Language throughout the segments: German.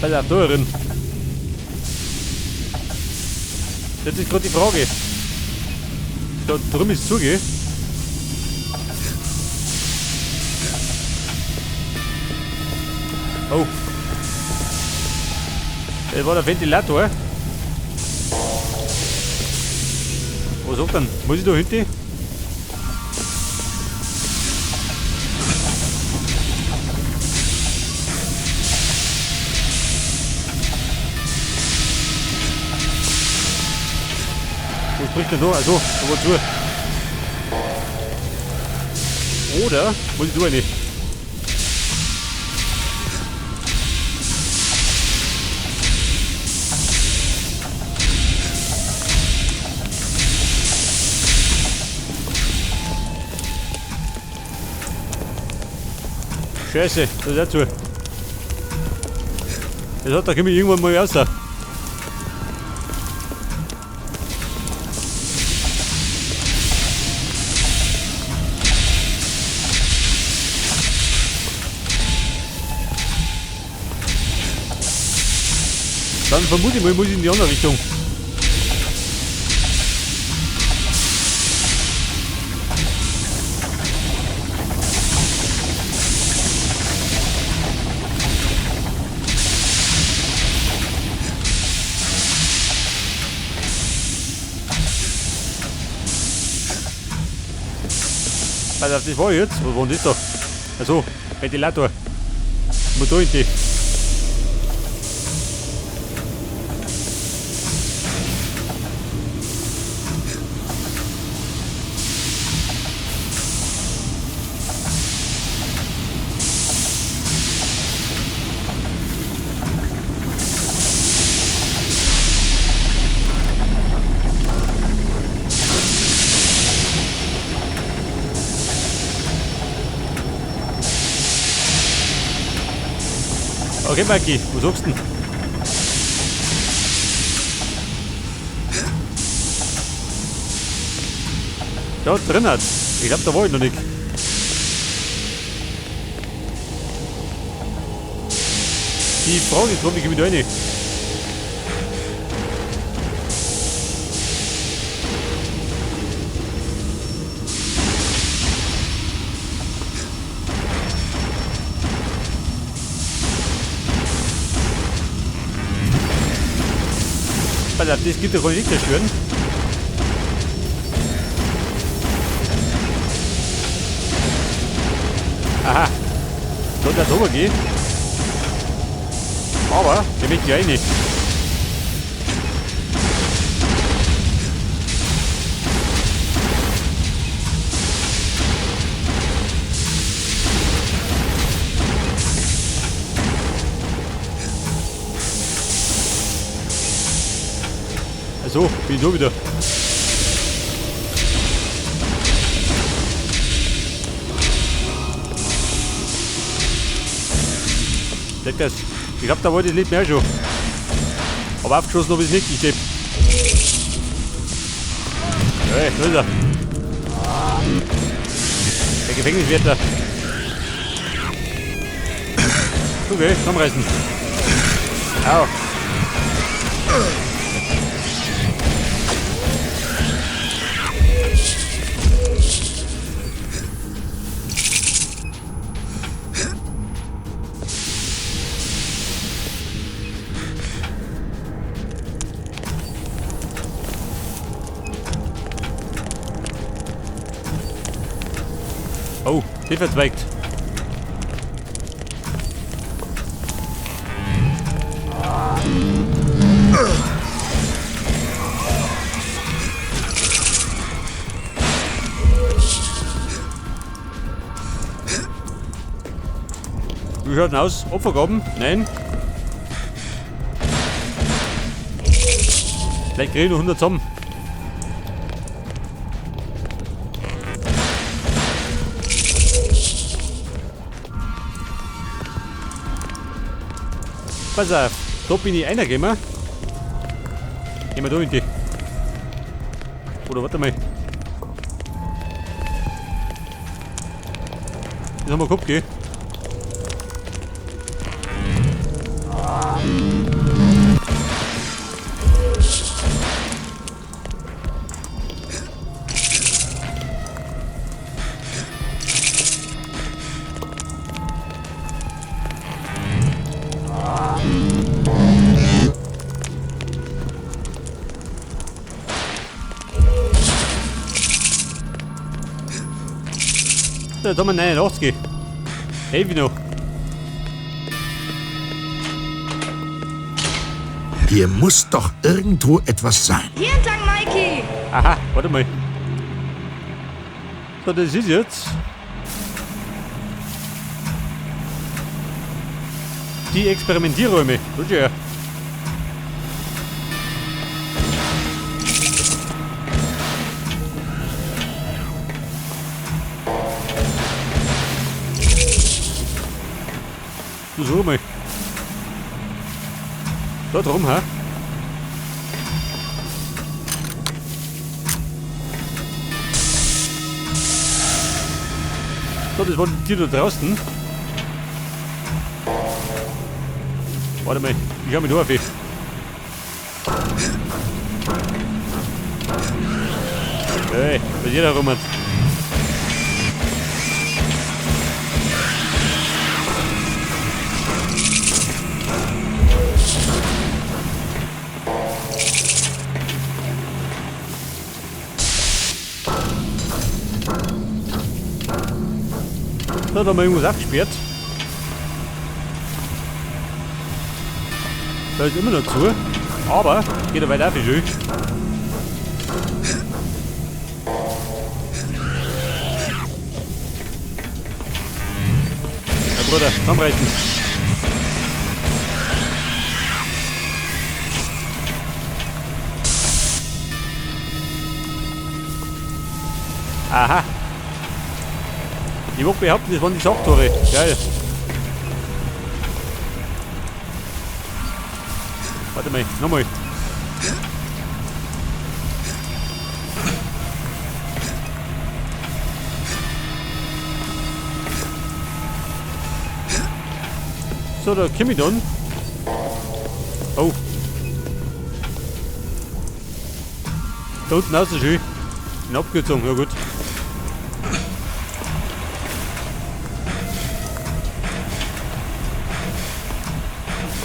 Pass auf, da drin. Das ist gerade die Frage. Da drüben ist zuge. Oh. Das war der Ventilator. Was sagt dann? Muss ich da hinten? Was spricht denn da? Also, da war zu. Oder muss ich da nicht? Scheiße, das ist auch zu. Das hat, da komme ich irgendwann mal raus. Dann vermute ich mal, muss ich in die andere Richtung. Also das war jetzt, wo war das da? Also, Ventilator. Motor in die. Okay, Mikey, was sagst du denn? Da drin hat. Ich glaube, da war ich noch nicht. Die Frage ist, warum ich mit rein? Das gibt ja gar nicht zerstören. Aha. Soll das rüber gehen? Aber, der möchte ja eh nicht. So, bin ich da wieder. Das. Ich glaube, da wollte ich nicht mehr schon. Aber abgeschossen habe ich es nicht, ich gebe. Hey, da ist er. Der Gefängniswärter. Okay, zusammenreißen. Au. Oh, die verzweigt. Wie schaut denn aus? Opfergaben? Nein. Vielleicht kriege ich noch 100 zusammen. Pass auf, da bin ich reingegangen. Gehen wir da in die. Oder warte mal. Das haben wir gehabt, gell? Warte, da haben wir 89. Hey, wie noch? Hier muss doch irgendwo etwas sein. Hier entlang, Mikey! Aha, warte mal. So, das ist jetzt die Experimentierräume. Tut ja. So mal. Da drum, ha? So, das waren die da draußen. Warte mal, ich schau mich da auf. Hey, was ist da rum? Da hat er mal irgendwas abgesperrt. Da ist immer noch zu. Aber geht er weiter auf, schön. Ja, Bruder, zusammenreißen. Aha. Ich mag behaupten, das waren die Sachttore. Geil. Warte mal, nochmal. So, da komme ich dann. Oh. Da unten auch so schön. In Abkürzung, ja gut.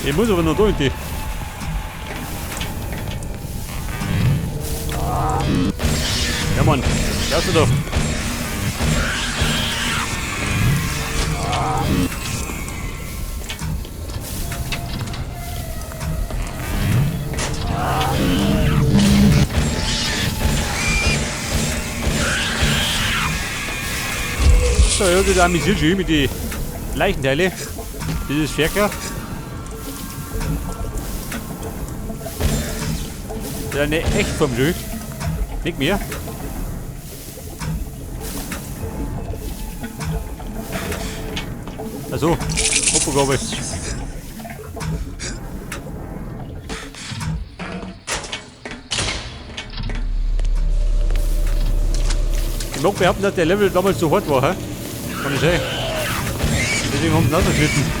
Ich muss aber noch da hinten. Ja Mann, lass du doch. So, ja, das amüsiert schön mit den Leichenteile. Das ist stärker. Das ist eine echt vom Jö. Nicht mehr. Also, Opfergabe. Ich mag behaupten, dass der Level damals so hart war, hä? Kann ich sagen. Deswegen haben sie ihn ausgeschnitten.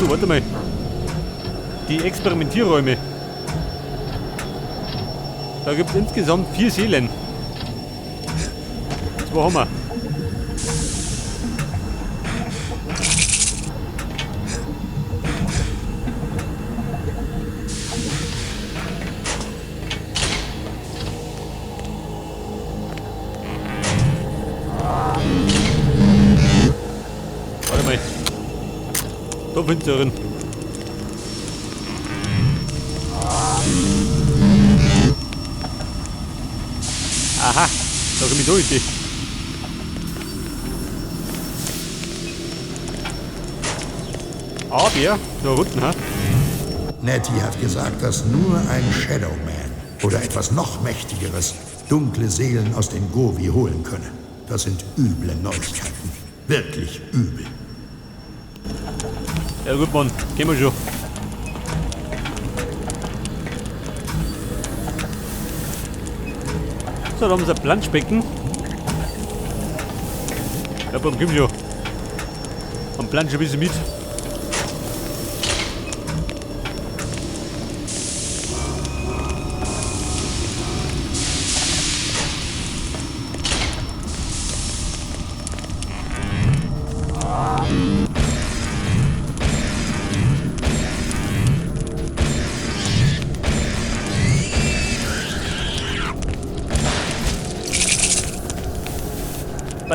Du, warte mal. Die Experimentierräume. Da gibt es insgesamt 4 Seelen. 2 haben wir. Warte mal. Da findest du drin. Aha, da komme ich durch. Aber, da unten, ha? Nettie hat gesagt, dass nur ein Shadowman oder etwas noch Mächtigeres dunkle Seelen aus den Govi holen könne. Das sind üble Neuigkeiten. Wirklich übel. Ja gut, Mann, gehen wir schon. So, da haben wir ein Planschbecken. Ja, komm schon. Am Plansch ein bisschen mit.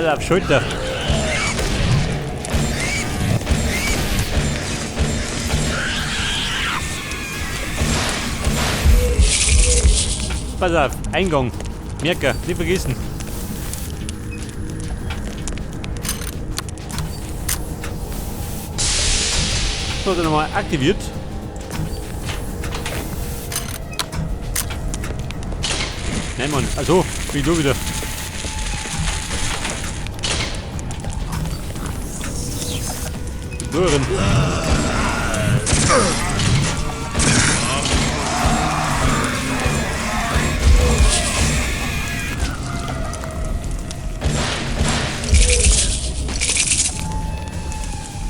Ball auf Schulter. Pass auf, Eingang. Merker, nicht vergessen. So, dann nochmal aktiviert. Nein, Mann. Also, bin ich da wieder. Durch.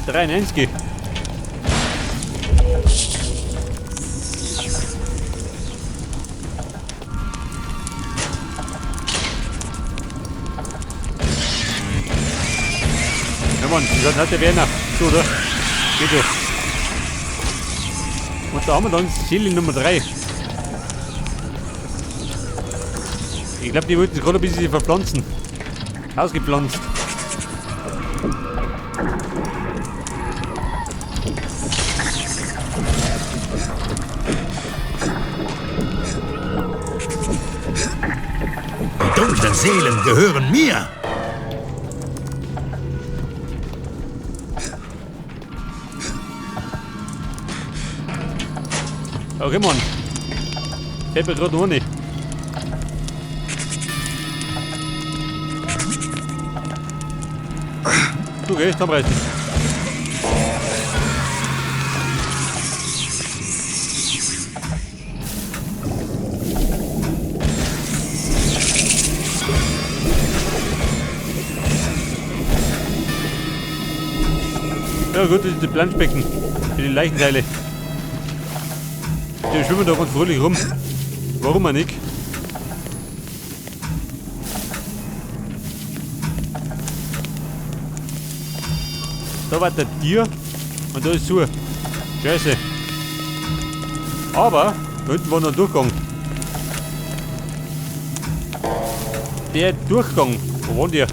Drei in 1 geh. Ja, Mann, das hat der Werner. So, oder? Geht so. Und da haben wir dann Seele Nummer 3. Ich glaube, die wollten sich gerade ein bisschen verpflanzen. Ausgepflanzt. Die dunklen Seelen gehören mir. Okay, Mann. Fällt mir gerade noch nicht. Du gehst, zusammenreißen. Ja gut, das ist das Planschbecken für die Leichenteile. Die schwimmen da ganz fröhlich rum. Warum auch nicht? Da war der Tier und da ist zu. Scheiße. Aber da hinten war noch ein Durchgang. Der Durchgang, wo waren die?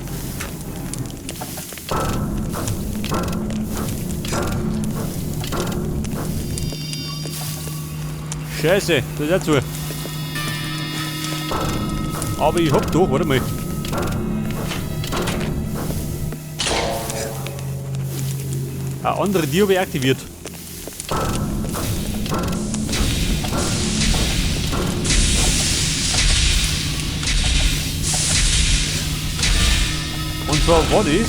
Scheiße, das ist auch zu. Aber ich hab doch, warte mal. Eine andere Tür habe ich aktiviert. Und zwar war das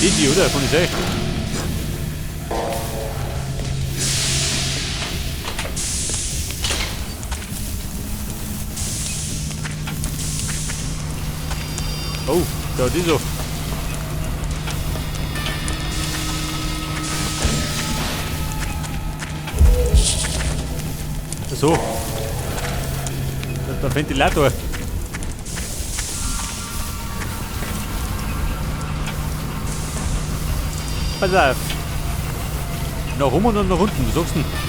die, oder? Kann ich sagen? Oh, da ist so. So. Das ist der Ventilator. Pass auf. Nach oben und nach unten, was sagst du denn?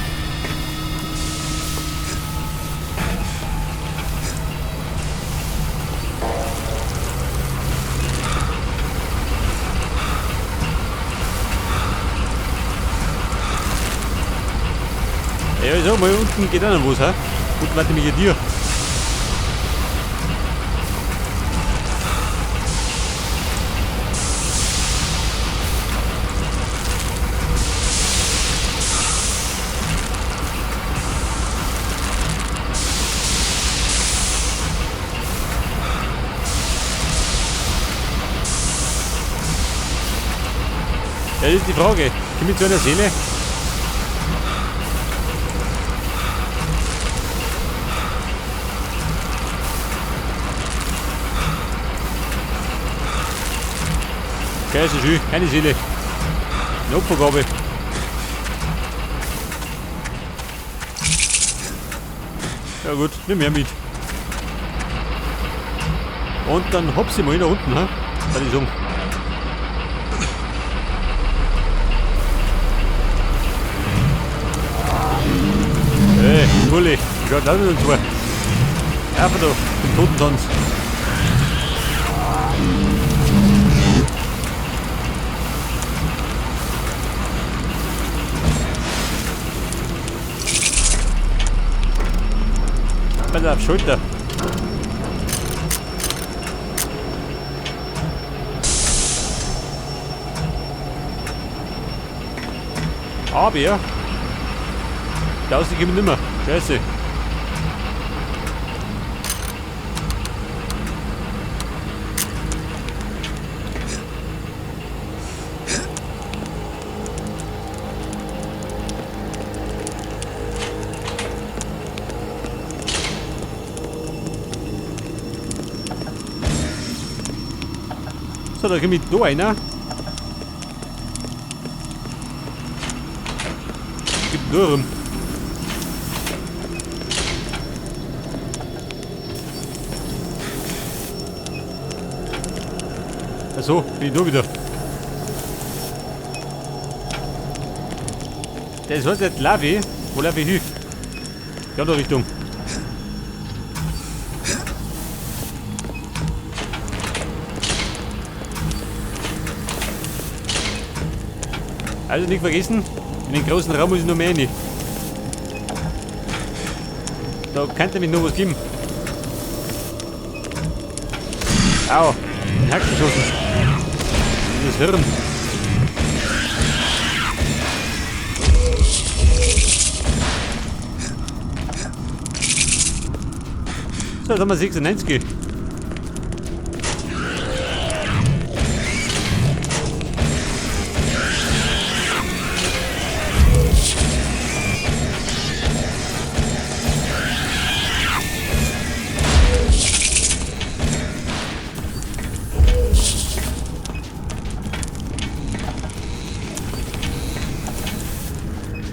Ja, so, mal unten geht auch noch was, ha? Unten warte mich ein Tier. Ja, das ist die Frage. Komm ich zu einer Seele? Okay, ist schön, keine Seele. Eine Opfergabe. Ja gut, nimm mehr mit. Und dann hab sie mal nach unten, ha? Kann ich sagen. Hey, Gulli, schaut auch nicht so. Einfach da, zum Totentanz. Pass auf, Schulter. Aber ja. Da außen kommen nicht mehr. Scheiße. So, da komme ich da rein. Gibt da rum. Achso, bin ich da wieder. Das heißt jetzt Lavi. Wo laufe ich hin? Die andere Richtung. Also nicht vergessen, in den großen Raum muss ich noch mehr rein. Da könnte mich noch was geben. Au, den Hack geschossen. Das Hirn. So, jetzt haben wir 96.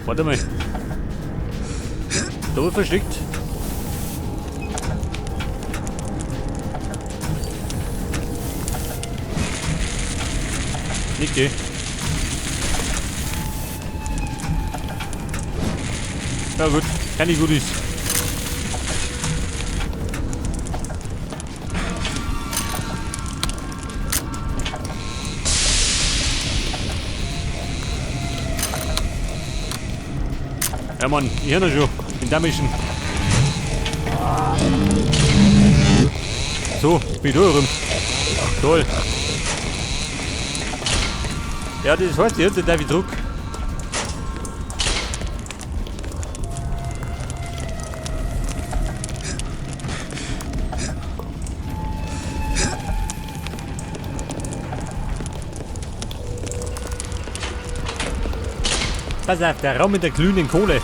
Warte mal. Da wird versteckt. Nicke. Ja gut, kann ich gut ist. Ja Mann, ich höre schon. Den Damischen. So, bin ich da rum. Toll. Ja, das heißt, jetzt darf ich Druck. Pass auf, der Raum mit der glühenden Kohle.